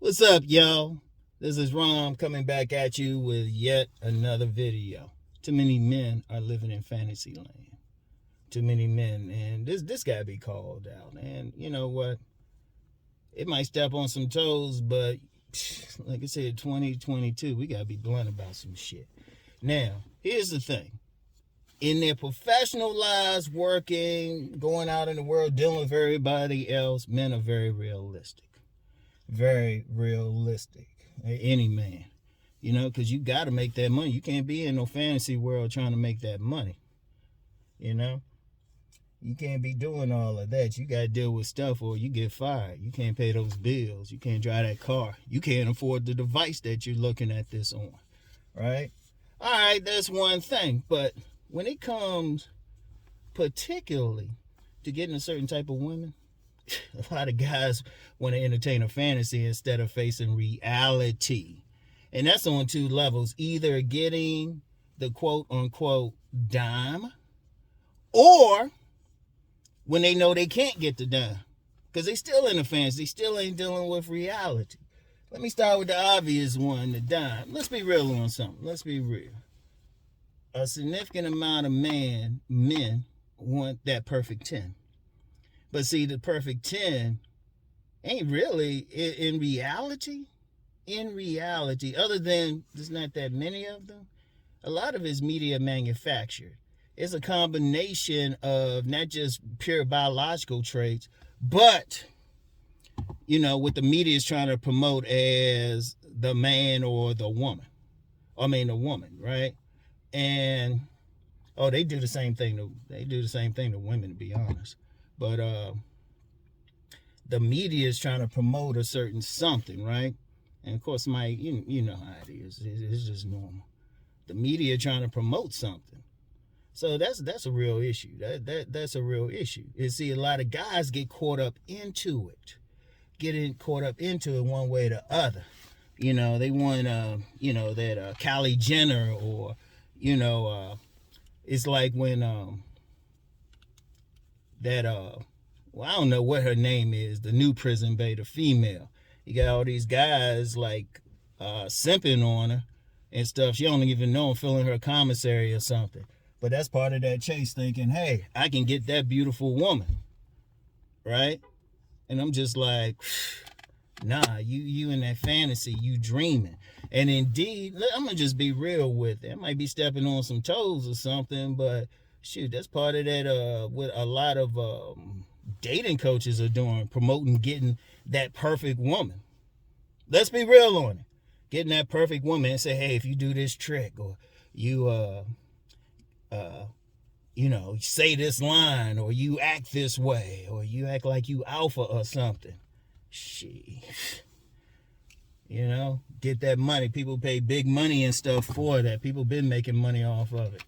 What's up, y'all? This is Rom coming back at you with yet another video. Too many men are living in Fantasyland. Too many men, and this gotta be called out. And you know what? It might step on some toes, but like I said, 2022, we gotta be blunt about some shit. Now, here's the thing. In their professional lives, working, going out in the world, dealing with everybody else, men are very realistic. Very realistic. Any man. You know, because you got to make that money. You can't be in no fantasy world trying to make that money. You know? You can't be doing all of that. You got to deal with stuff or you get fired. You can't pay those bills. You can't drive that car. You can't afford the device that you're looking at this on. Right? All right, that's one thing. But when it comes particularly to getting a certain type of women, a lot of guys want to entertain a fantasy instead of facing reality. And that's on two levels. Either getting the quote-unquote dime, or when they know they can't get the dime. Because they still in the fantasy. They still ain't dealing with reality. Let me start with the obvious one, the dime. Let's be real on something. Let's be real. A significant amount of men want that perfect 10. But see, the perfect 10 ain't really, in reality, other than there's not that many of them, a lot of it's media manufactured. It's a combination of not just pure biological traits, but, you know, what the media is trying to promote as the man or the woman. The woman, right? And, they do the same thing to women, to be honest. But the media is trying to promote a certain something, right? And of course, you know how it is. It's just normal. The media trying to promote something. So that's a real issue. That's a real issue. You see, a lot of guys get caught up into it. One way or the other. You know, they want that Kylie Jenner, or it's like when I don't know what her name is, the new prison bae, the female. You got all these guys like simping on her and stuff. She don't even know, filling her commissary or something. But that's part of that chase, thinking, hey, I can get that beautiful woman, right? And I'm just like, nah, you in that fantasy, you dreaming. And indeed, I'm gonna just be real with it. I might be stepping on some toes or something, but shoot, that's part of that, what a lot of dating coaches are doing, promoting getting that perfect woman. Let's be real on it. Getting that perfect woman and say, hey, if you do this trick, or you, say this line, or you act this way, or you act like you alpha or something. Get that money. People pay big money and stuff for that. People been making money off of it,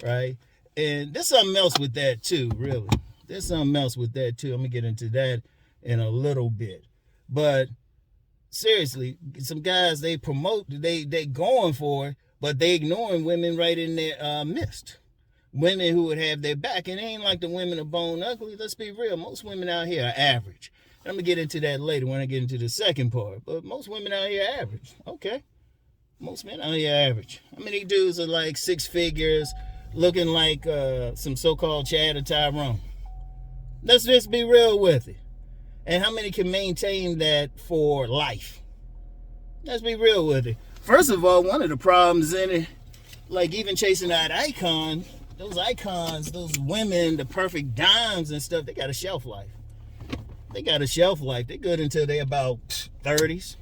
right? And there's something else with that too, really. I'm gonna get into that in a little bit. But seriously, some guys, they promote, they going for it, but they ignoring women right in their midst. Women who would have their back. And it ain't like the women are bone ugly. Let's be real. Most women out here are average. I'm gonna get into that later when I get into the second part. But most women out here are average. Okay. Most men out here are average. How many dudes are like 6 figures, looking like some so-called Chad or Tyrone? Let's just be real with it. And how many can maintain that for life? Let's be real with it. First of all, one of the problems in it, like even chasing that icon, those icons, those women, the perfect dimes and stuff, they got a shelf life. They're good until they're about 30s.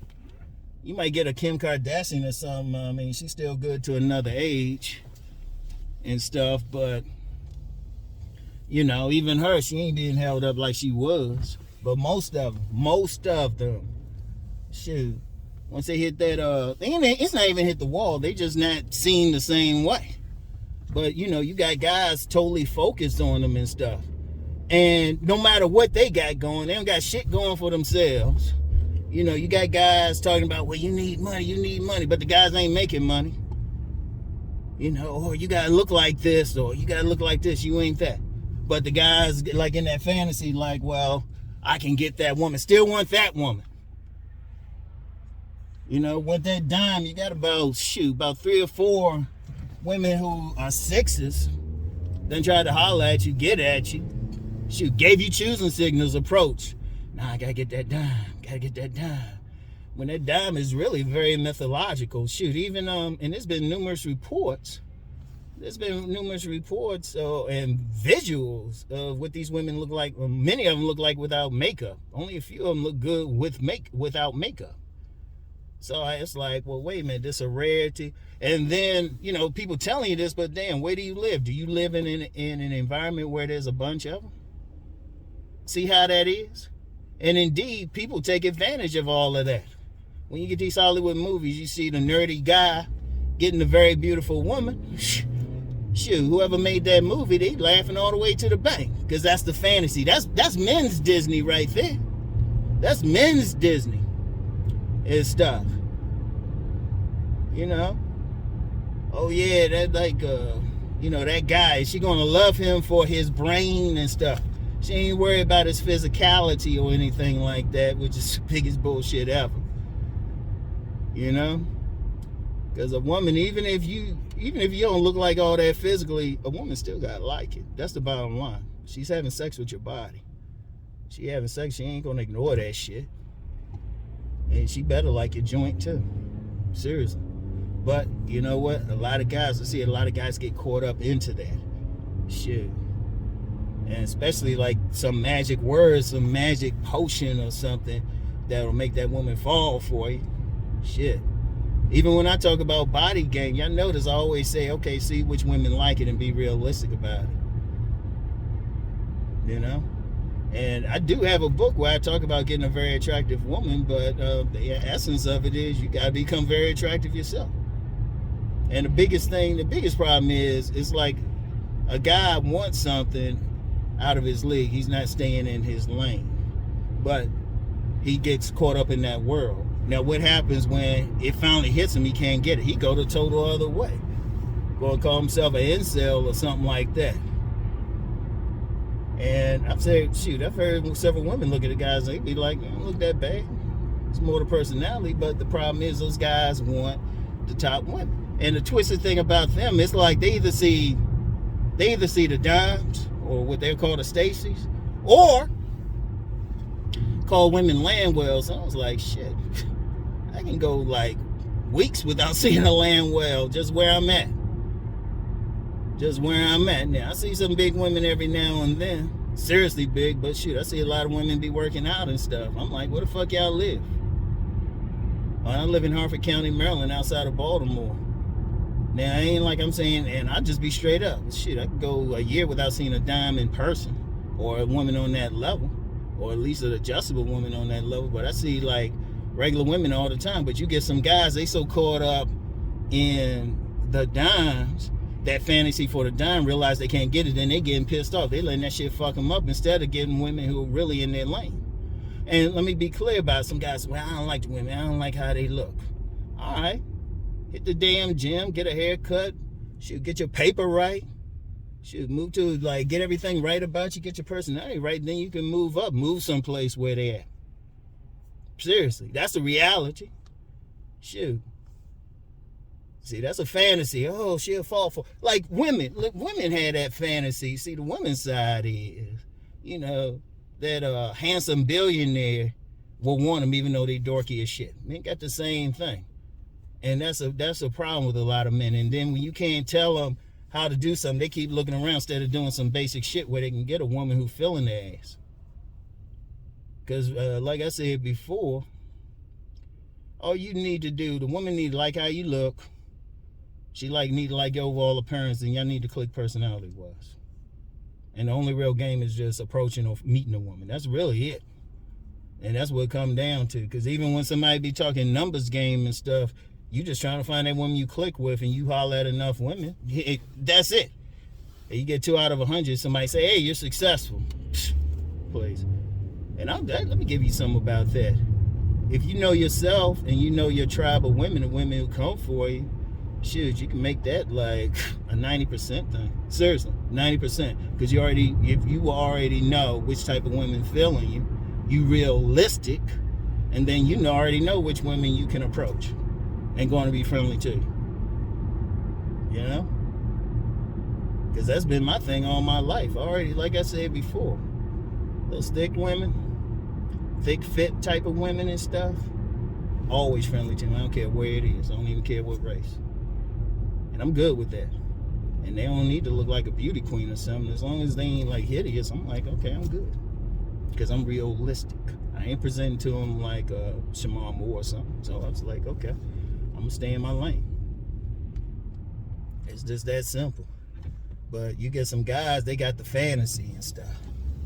You might get a Kim Kardashian or something. She's still good to another age and stuff, but even her, she ain't being held up like she was. But most of them, shoot, once they hit that, it's not even hit the wall. They just not seen the same way. But you got guys totally focused on them and stuff. And no matter what they got going, they don't got shit going for themselves. You got guys talking about, well, you need money, but the guys ain't making money. Or you gotta look like this, or you gotta look like this, you ain't that. But the guys, like in that fantasy, like, well, I can get that woman, still want that woman. You know, with that dime, you got about 3 or 4 women who are sixes, then try to holler at you, get at you. Gave you choosing signals, approach. Nah, I gotta get that dime. When that dime is really very mythological. Even, and there's been numerous reports. And visuals of what these women look like. Well, many of them look like without makeup. Only a few of them look good without makeup. So it's like, well, wait a minute, this is a rarity. And then, people telling you this, but damn, where do you live? Do you live in an environment where there's a bunch of them? See how that is? And indeed, people take advantage of all of that. When you get these Hollywood movies, you see the nerdy guy getting a very beautiful woman. Whoever made that movie, they laughing all the way to the bank. Because that's the fantasy. That's men's Disney right there. That's men's Disney and stuff. Oh yeah, that that guy, she gonna love him for his brain and stuff. She ain't worried about his physicality or anything like that, which is the biggest bullshit ever. Because a woman, even if you don't look like all that physically, a woman still gotta like it. That's the bottom line. She's having sex with your body. She having sex, she ain't gonna ignore that shit. And she better like your joint too. Seriously. But you know what? A lot of guys get caught up into that shit. And especially like some magic words, some magic potion or something that'll make that woman fall for you. Shit. Even when I talk about body game, y'all notice I always say, okay, see which women like it and be realistic about it. And I do have a book where I talk about getting a very attractive woman, but the essence of it is you gotta become very attractive yourself. And the biggest problem is, it's like a guy wants something out of his league. He's not staying in his lane, but he gets caught up in that world. Now, what happens when it finally hits him? He can't get it. He go the total other way. Gonna call himself an incel or something like that. And I've heard several women look at the guys and they be like, "Man, don't look that bad." It's more the personality, but the problem is those guys want the top women. And the twisted thing about them, it's like they either see the dimes, or what they're called the Stacy's, or call women land wells. I was like, shit, I can go like weeks without seeing a land well just where I'm at. Now, I see some big women every now and then. Seriously big, but I see a lot of women be working out and stuff. I'm like, where the fuck y'all live? I live in Harford County, Maryland, outside of Baltimore. Now, I ain't like I'm saying, and I'll just be straight up. I could go a year without seeing a dime in person, or a woman on that level, or at least an adjustable woman on that level. But I see like regular women all the time. But you get some guys, they so caught up in the dimes, that fantasy for the dime, realize they can't get it, then they getting pissed off. They letting that shit fuck them up instead of getting women who are really in their lane. And let me be clear about it. Some guys, well, I don't like the women. I don't like how they look. All right. Hit the damn gym, get a haircut, get your paper right, move to get everything right about you, get your personality right, then you can move someplace where they at. Seriously, that's the reality. See, that's a fantasy. Oh, she'll fall for, like women had that fantasy. See, the women's side is, that handsome billionaire will want them even though they dorky as shit. They got the same thing. And that's a problem with a lot of men. And then when you can't tell them how to do something, they keep looking around instead of doing some basic shit where they can get a woman who's filling their ass. Because like I said before, all you need to do, the woman need to like how you look. She need to like your overall appearance, and y'all need to click personality-wise. And the only real game is just approaching or meeting a woman. That's really it. And that's what it comes down to. Because even when somebody be talking numbers game and stuff, you just trying to find that woman you click with, and you holler at enough women. That's it. And you get 2 out of 100, somebody say, hey, you're successful. Please. And let me give you something about that. If you know yourself and you know your tribe of women, the women who come for you, you can make that like a 90% thing. Seriously, 90%. Because if you already know which type of women feeling you, you realistic, And then you already know which women you can approach and going to be friendly to. You know? Because that's been my thing all my life. Already, like I said before, those thick women, thick fit type of women and stuff, always friendly to me. I don't care where it is. I don't even care what race. And I'm good with that. And they don't need to look like a beauty queen or something. As long as they ain't like hideous, I'm like, okay, I'm good. Because I'm realistic. I ain't presenting to them like Shamar Moore or something. So I was like, okay, I'm going to stay in my lane. It's just that simple. But you get some guys, they got the fantasy and stuff.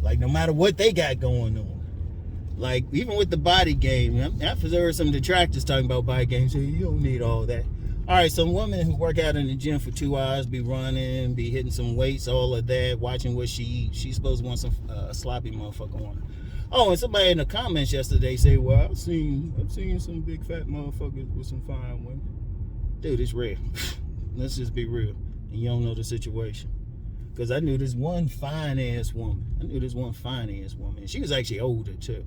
Like, no matter what they got going on. Like, even with the body game, I've heard some detractors talking about body games. Say, you don't need all that. All right, some women who work out in the gym for 2 hours, be running, be hitting some weights, all of that, watching what she eats. She's supposed to want some sloppy motherfucker on her. Oh, and somebody in the comments yesterday say, well, I've seen some big fat motherfuckers with some fine women. Dude, it's rare. Let's just be real. And you don't know the situation. Because I knew this one fine-ass woman. And she was actually older, too.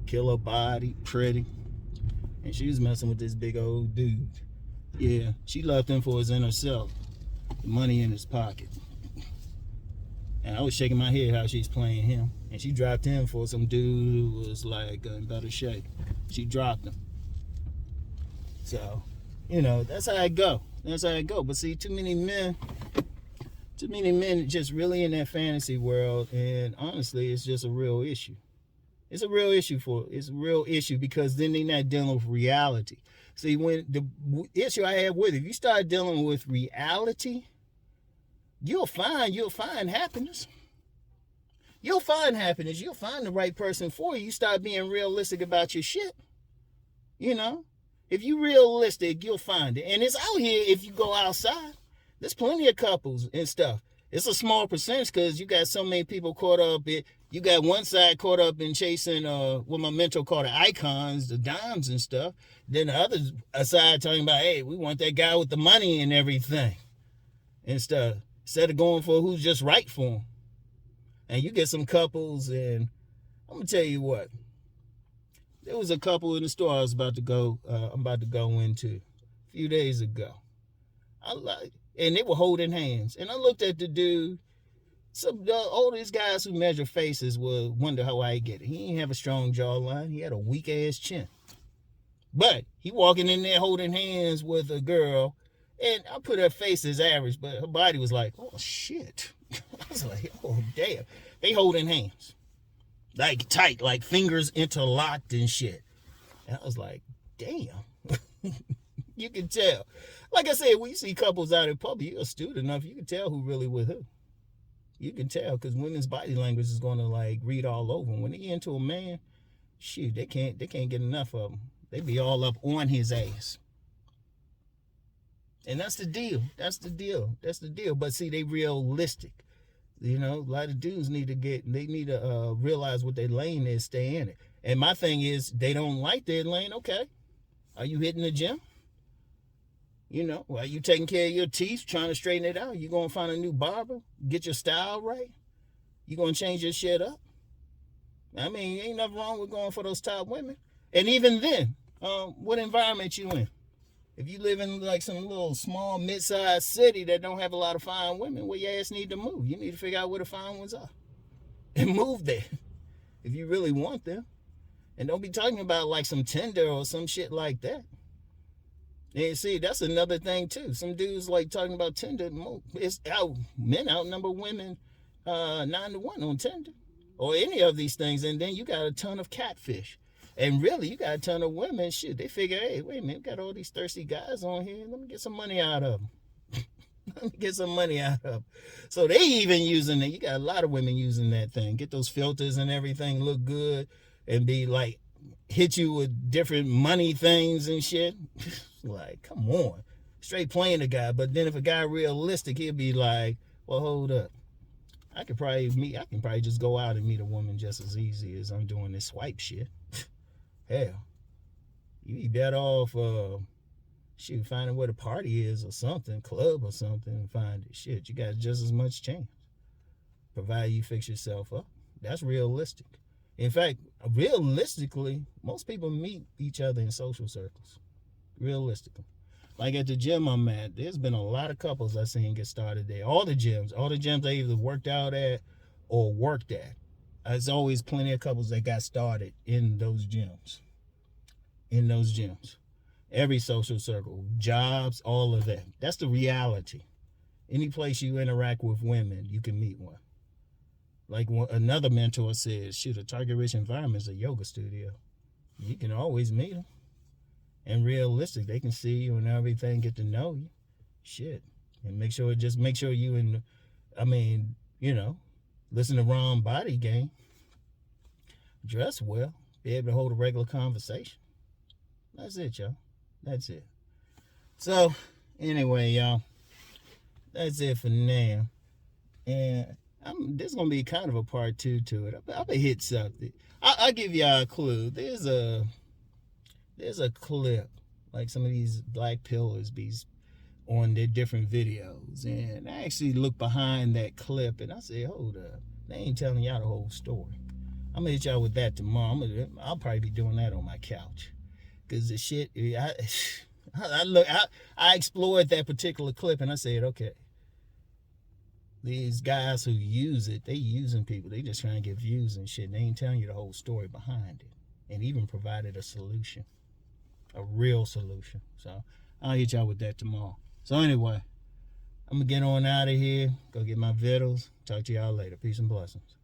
Killer body, pretty. And she was messing with this big old dude. Yeah, she left him for his inner self. The money in his pocket. And I was shaking my head how she's playing him. And she dropped him for some dude who was like in better shape. She dropped him. So, you know, that's how it go. But see, too many men just really in that fantasy world, and honestly, it's just a real issue. It's a real issue because then they're not dealing with reality. See, when the issue I have with it, if you start dealing with reality, you'll find happiness. You'll find the right person for you. You start being realistic about your shit. You know? If you're realistic, you'll find it. And it's out here if you go outside. There's plenty of couples and stuff. It's a small percentage because you got so many people caught up in, you got one side caught up in chasing what my mentor called the icons, the dimes and stuff. Then the other side talking about, hey, we want that guy with the money and everything and stuff. Instead of going for who's just right for them. And you get some couples, and I'm going to tell you what. There was a couple in the store I was about to go into a few days ago. And they were holding hands. And I looked at the dude. All these guys who measure faces will wonder how I get it. He didn't have a strong jawline. He had a weak ass chin. But he walking in there holding hands with a girl. And I put her face as average, but her body was like, oh shit. I was like, oh damn. They holding hands. Like tight, like fingers interlocked and shit. And I was like, damn. You can tell. Like I said, when you see couples out in public, you're astute enough, you can tell who really with who. You can tell, because women's body language is going to like read all over them. When they get into a man, shoot, they can't get enough of them. They be all up on his ass. And that's the deal. But see, they realistic. You know, a lot of dudes need to realize what their lane is, stay in it. And my thing is, they don't like their lane, okay. Are you hitting the gym? You know, are you taking care of your teeth, trying to straighten it out? You going to find a new barber? Get your style right? You going to change your shit up? I mean, ain't nothing wrong with going for those top women. And even then, what environment you in? If you live in like some little small mid-sized city that don't have a lot of fine women, well, your ass need to move. You need to figure out where the fine ones are and move there if you really want them. And don't be talking about like some Tinder or some shit like that. And see, that's another thing too. Some dudes like talking about Tinder. It's out. Men outnumber women 9-1 on Tinder or any of these things. And then you got a ton of catfish. And really, you got a ton of women, shit, they figure, hey, wait a minute, we got all these thirsty guys on here. Let me get some money out of them. So they even using it. You got a lot of women using that thing. Get those filters and everything, look good, and be like, hit you with different money things and shit. Like, come on. Straight playing the guy. But then if a guy realistic, he'll be like, well, hold up. I can probably just go out and meet a woman just as easy as I'm doing this swipe shit. Hell, you be better off, finding where the party is or something, club or something, and find it. Shit, you got just as much chance, provided you fix yourself up. That's realistic. In fact, realistically, most people meet each other in social circles. Realistically. Like at the gym I'm at, there's been a lot of couples I've seen get started there. All the gyms I either worked out at or worked at. There's always plenty of couples that got started in those gyms. In those gyms. Every social circle, jobs, all of that. That's the reality. Any place you interact with women, you can meet one. Like another mentor says, shoot, a target-rich environment is a yoga studio. You can always meet them. And realistic, they can see you and everything, get to know you. Shit. And make sure you listen to Rom Body Game. Dress well. Be able to hold a regular conversation. That's it, y'all. That's it. So, anyway, y'all. That's it for now. And this is going to be kind of a part 2 to it. I'm going to hit something. I'll give y'all a clue. There's a clip, like some of these black pillars be on their different videos. And I actually looked behind that clip and I said, hold up. They ain't telling y'all the whole story. I'm going to hit y'all with that tomorrow. I'll probably be doing that on my couch. Because the shit, I explored that particular clip and I said, okay. These guys who use it, they using people. They just trying to get views and shit. They ain't telling you the whole story behind it. And even provided a solution. A real solution. So, I'll hit y'all with that tomorrow. So, anyway, I'm going to get on out of here. Go get my vittles. Talk to y'all later. Peace and blessings.